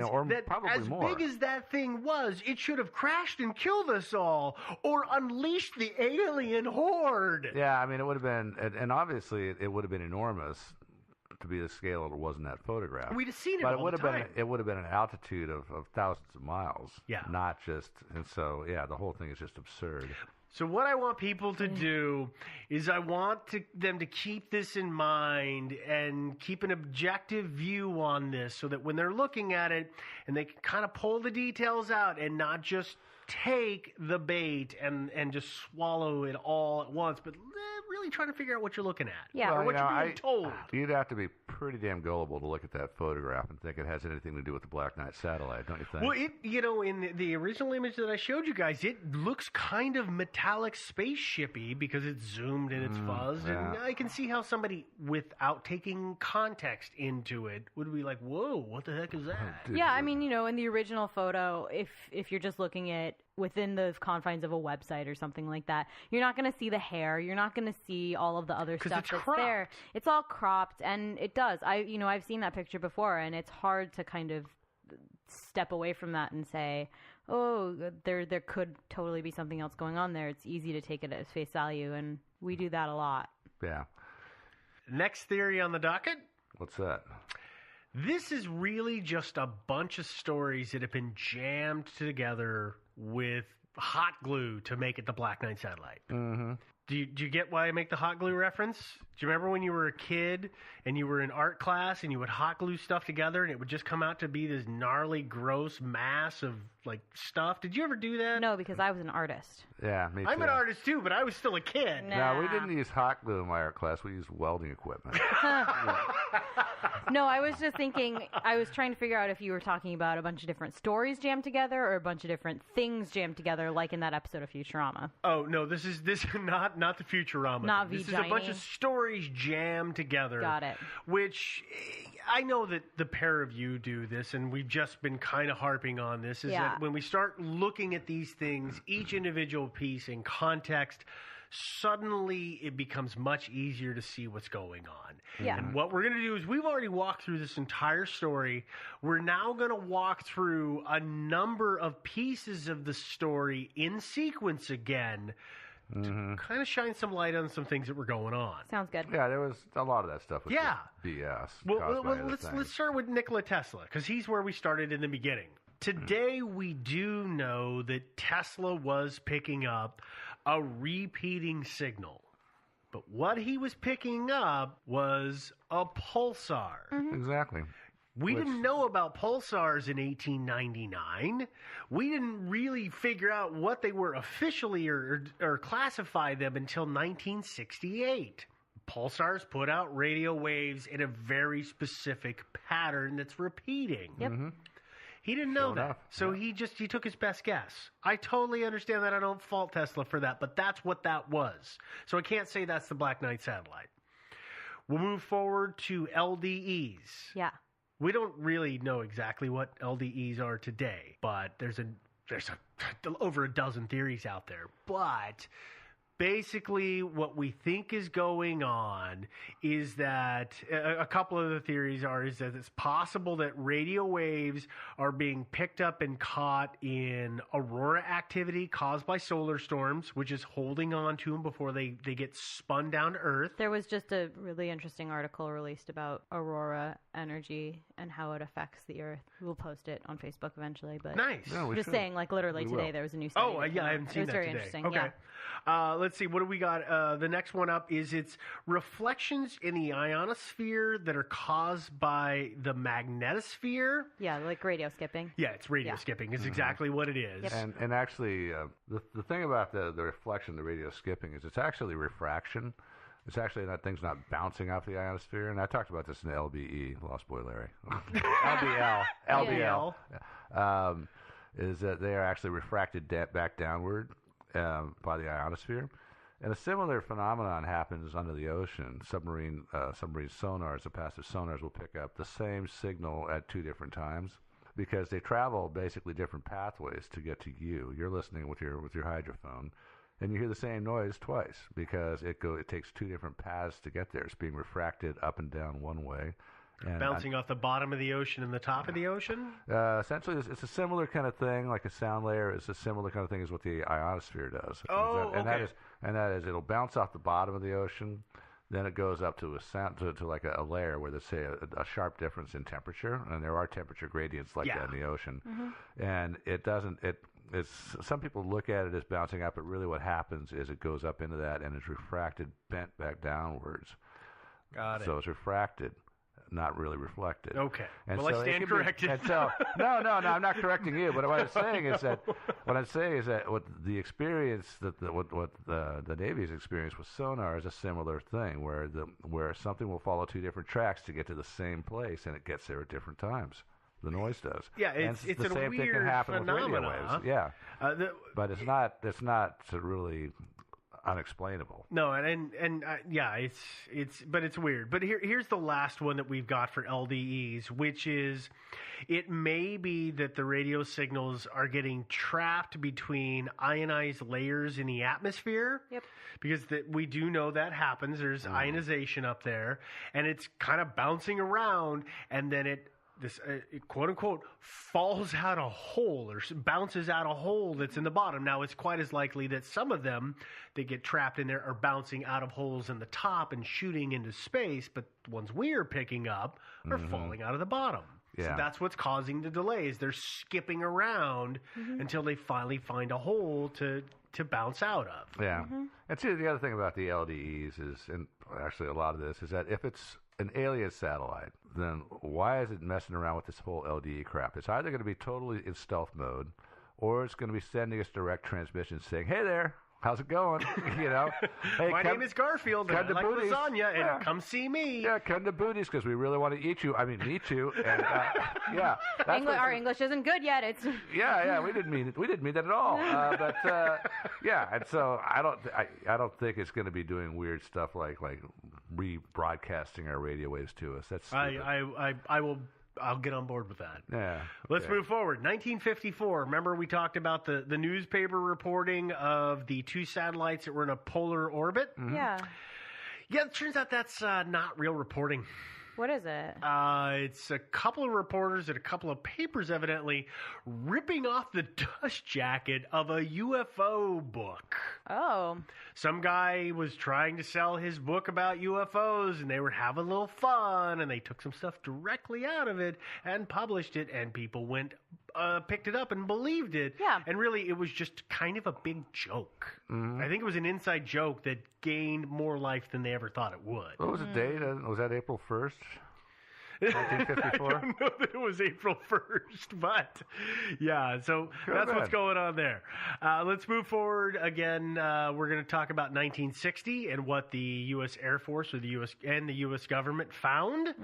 that as big as that thing was, it should have crashed and killed us all, or unleashed the alien horde. Yeah, I mean, it would have been, and obviously it would have been enormous to be the scale it was in that photograph. We'd have seen it but all the time. It would have been an altitude of thousands of miles. Yeah. Not just, and so, yeah, the whole thing is just absurd. So what I want people to do is I want them to keep this in mind and keep an objective view on this so that when they're looking at it and they can kind of pull the details out and not just take the bait and just swallow it all at once, but really trying to figure out what you're looking at. Yeah. Or what you're being told. You'd have to be pretty damn gullible to look at that photograph and think it has anything to do with the Black Knight satellite, don't you think? Well, in the original image that I showed you guys, it looks kind of metallic spaceshipy because it's zoomed and it's fuzzed. Yeah. And I can see how somebody, without taking context into it, would be like, whoa, what the heck is that? Yeah, I mean, in the original photo, if you're just looking at within the confines of a website or something like that, you're not going to see the hair. You're not going to see all of the other stuff it's that's cropped. there. It's all cropped, and it does. I've seen that picture before, and it's hard to kind of step away from that and say, oh, there could totally be something else going on there. It's easy to take it at face value, and we do that a lot. Yeah. Next theory on the docket. What's that? This is really just a bunch of stories that have been jammed together with hot glue to make it the Black Knight satellite. Mm-hmm. Do you get why I make the hot glue reference? Do you remember when you were a kid and you were in art class and you would hot glue stuff together and it would just come out to be this gnarly, gross mass of stuff? Did you ever do that? No, because I was an artist. Yeah, me too. I'm an artist too, but I was still a kid. No, we didn't use hot glue in my art class. We used welding equipment. No, I was just thinking, I was trying to figure out if you were talking about a bunch of different stories jammed together or a bunch of different things jammed together, like in that episode of Futurama. Oh, no, this is not the Futurama. Not This is a bunch of stories jammed together. Got it. Which, I know that the pair of you do this, and we've just been kind of harping on this, is that when we start looking at these things, each individual piece in context, suddenly it becomes much easier to see what's going on. Yeah. And what we're going to do is we've already walked through this entire story. We're now going to walk through a number of pieces of the story in sequence again to kind of shine some light on some things that were going on. Sounds good. Yeah, there was a lot of that stuff was just BS. Well, let's start with Nikola Tesla, because he's where we started in the beginning. Today, we do know that Tesla was picking up a repeating signal. But what he was picking up was a pulsar. Exactly. We didn't know about pulsars in 1899. We didn't really figure out what they were officially or classify them until 1968. Pulsars put out radio waves in a very specific pattern that's repeating. Yep. He didn't know that. So he took his best guess. I totally understand that. I don't fault Tesla for that, but that's what that was. So I can't say that's the Black Knight satellite. We'll move forward to LDEs. Yeah. We don't really know exactly what LDEs are today, but there's over a dozen theories out there. But basically, what we think is going on is that a couple of the theories is that it's possible that radio waves are being picked up and caught in aurora activity caused by solar storms, which is holding on to them before they get spun down to Earth. There was just a really interesting article released about aurora energy and how it affects the Earth. We'll post it on Facebook eventually. But nice. No, just saying, literally today there was a new study. Oh, yeah, I haven't seen that today. It was very interesting. Okay. Yeah. Let's see. What do we got? The next one up is it's reflections in the ionosphere that are caused by the magnetosphere. Yeah, like radio skipping. Yeah, it's radio skipping. It's exactly what it is. Yep. And actually, the thing about the reflection, the radio skipping, is it's actually refraction. It's actually that thing's not bouncing off the ionosphere. And I talked about this in the LBE, Lost Boy Larry. LBL. Is that they are actually refracted back downward by the ionosphere. And a similar phenomenon happens under the ocean. Submarine sonars, the passive sonars, will pick up the same signal at two different times because they travel basically different pathways to get to you. You're listening with your hydrophone, and you hear the same noise twice because it takes two different paths to get there. It's being refracted up and down one way, And Bouncing off the bottom of the ocean and the top of the ocean? essentially, it's a similar kind of thing, like a sound layer. It's a similar kind of thing as what the ionosphere does. Oh, and okay. that is, it'll bounce off the bottom of the ocean, then it goes up to a sound to like a layer where there's say a sharp difference in temperature, and there are temperature gradients like that in the ocean, and it doesn't It's some people look at it as bouncing up, but really what happens is it goes up into that and is refracted, bent back downwards. Got it. So it's refracted, not really reflected. Okay. And well, so I it stand can be- corrected. and so, no, I'm not correcting you. But what I'm saying is that what the experience what the Navy's experience with sonar is a similar thing, where something will follow two different tracks to get to the same place, and it gets there at different times. The noise does. Yeah, And it's the a same thing weird can happen with radio phenomena. waves. Yeah, The, but it's not really unexplainable. No, and yeah, it's weird. But here's the last one that we've got for LDEs, which is it may be that the radio signals are getting trapped between ionized layers in the atmosphere. Yep. Because we do know that happens. There's ionization up there, and it's kind of bouncing around, and then it quote unquote falls out a hole or bounces out a hole that's in the bottom. Now, it's quite as likely that some of them that get trapped in there are bouncing out of holes in the top and shooting into space, but the ones we're picking up are falling out of the bottom. So Yeah. that's what's causing the delays. They're skipping around until they finally find a hole to bounce out of. Yeah. And see, the other thing about the LDEs is, and actually a lot of this, is that if it's an alien satellite, then why is it messing around with this whole LDE crap? It's either going to be totally in stealth mode, or it's going to be sending us direct transmissions saying, "Hey there, how's it going?" Hey, My name is Garfield, and I come to like Booties. lasagna, and Yeah. come see me. Yeah, come to Booties because we really want to meet you. And yeah, that's what- Our English isn't good yet. It's yeah, we didn't mean it. We didn't mean that at all. Yeah, and so I don't think it's going to be doing weird stuff like rebroadcasting our radio waves to us. That's stupid. I'll get on board with that. Yeah. Let's okay. move forward. 1954. Remember we talked about the newspaper reporting of the two satellites that were in a polar orbit? yeah. Yeah, it turns out that's not real reporting. What is it? It's a couple of reporters and a couple of papers evidently ripping off the dust jacket of a UFO book. Oh. Some guy was trying to sell his book about UFOs, and they were having a little fun, and they took some stuff directly out of it and published it, and people picked it up and believed it. Yeah. And really, it was just kind of a big joke. I think it was an inside joke that gained more life than they ever thought it would. What was the date? Was that April 1st? I 1954? don't know that it was April 1st, but yeah, so that's what's ahead. going on there. Let's move forward again. We're going to talk about 1960 and what the U.S. Air Force or the U.S. government found.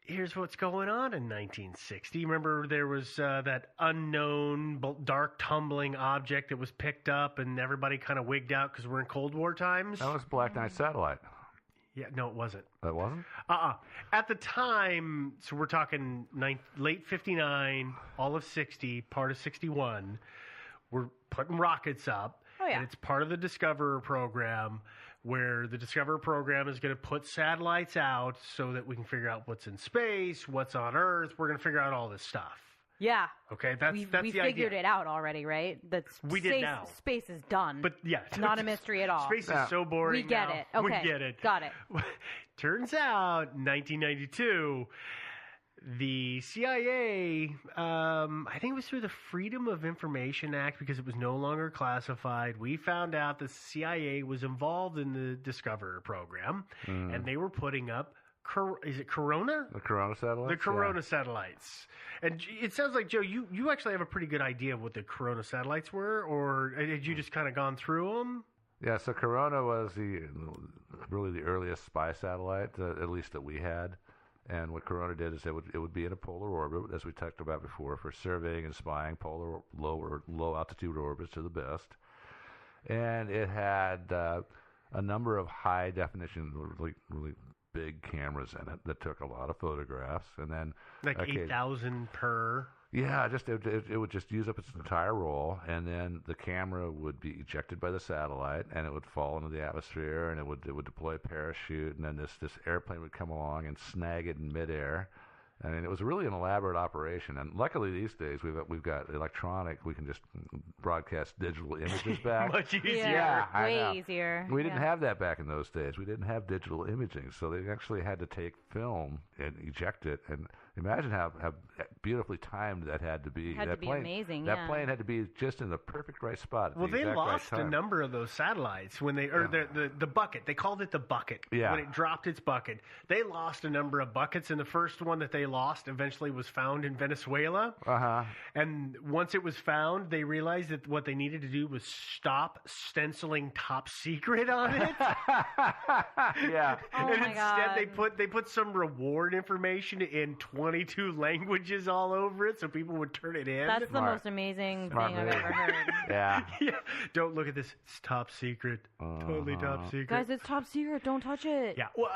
Here's what's going on in 1960. Remember, there was that unknown dark tumbling object that was picked up, and everybody kind of wigged out because we're in Cold War times. That was Black Knight Satellite. Yeah, no, it wasn't. That wasn't? At the time, so we're talking late 59, all of 60, part of 61, we're putting rockets up. Oh, yeah. And it's part of the Discoverer program, where the Discoverer program is going to put satellites out so that we can figure out what's in space, what's on Earth. We're going to figure out all this stuff. Yeah. Okay, that's we the figured idea. it out already, right? We did now. Space is done. But yeah, Not a mystery at all. Space Yeah. is so boring. We get now. it. Okay. We get it. Got it. Turns out, 1992, the CIA, I think it was through the Freedom of Information Act because it was no longer classified. We found out the CIA was involved in the Discoverer program, and they were putting up, is it Corona? The Corona satellite? The Corona satellites. And it sounds like, Joe, you actually have a pretty good idea of what the Corona satellites were, or had you just kind of gone through them? Yeah, so Corona was really the earliest spy satellite, at least that we had. And what Corona did is it would be in a polar orbit, as we talked about before, for surveying and spying polar low altitude orbits to the best. And it had a number of high definition, really big cameras in it that took a lot of photographs. And then Like 8,000 per. Yeah, it would just use up its entire roll, and then the camera would be ejected by the satellite, and it would fall into the atmosphere, and it would deploy a parachute, and then this airplane would come along and snag it in midair. I mean, it was really an elaborate operation, and luckily these days we've got electronic. We can just broadcast digital images back. Much easier. Yeah, way easier. We didn't have that back in those days. We didn't have digital imaging, so they actually had to take film and eject it. And imagine how beautifully timed that had to be. Had to be amazing. That plane had to be just in the perfect right spot. At Well, the they exact lost right a time. number of those satellites when they, or the bucket. They called it the bucket. Yeah. When it dropped its bucket, they lost a number of buckets, and the first one that they lost eventually was found in Venezuela. And once it was found, they realized that what they needed to do was stop stenciling top secret on it. Yeah. Oh And my instead, God. they put some reward information in 22 languages all over it, so people would turn it in. That's the Smart. most amazing Smart thing I've move. ever heard. Yeah. Yeah. Don't look at this. It's top secret. Totally top secret. Guys, it's top secret. Don't touch it. Yeah. Well,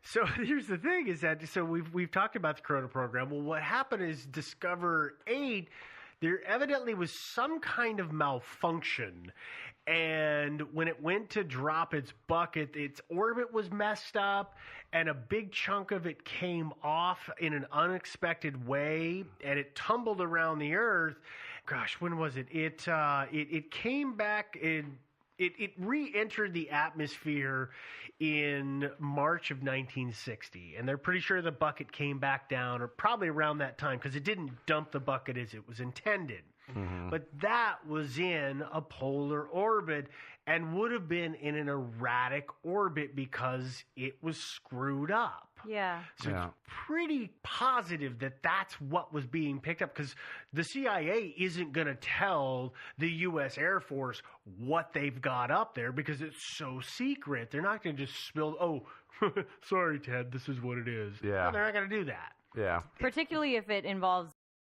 so here's the thing: is that so we've talked about the Corona program. Well, what happened is Discover 8. There evidently was some kind of malfunction, and when it went to drop its bucket, its orbit was messed up, and a big chunk of it came off in an unexpected way, and it tumbled around the Earth. Gosh, when was it? It came back in. It re-entered the atmosphere in March of 1960, and they're pretty sure the bucket came back down, or probably around that time, because it didn't dump the bucket as it was intended. But that was in a polar orbit and would have been in an erratic orbit because it was screwed up. Yeah. So Yeah. it's pretty positive that that's what was being picked up, because the CIA isn't going to tell the U.S. Air Force what they've got up there because it's so secret. They're not going to just spill, oh, sorry, Ted, this is what it is. Yeah. No, they're not going to do that. Yeah. Particularly if it involves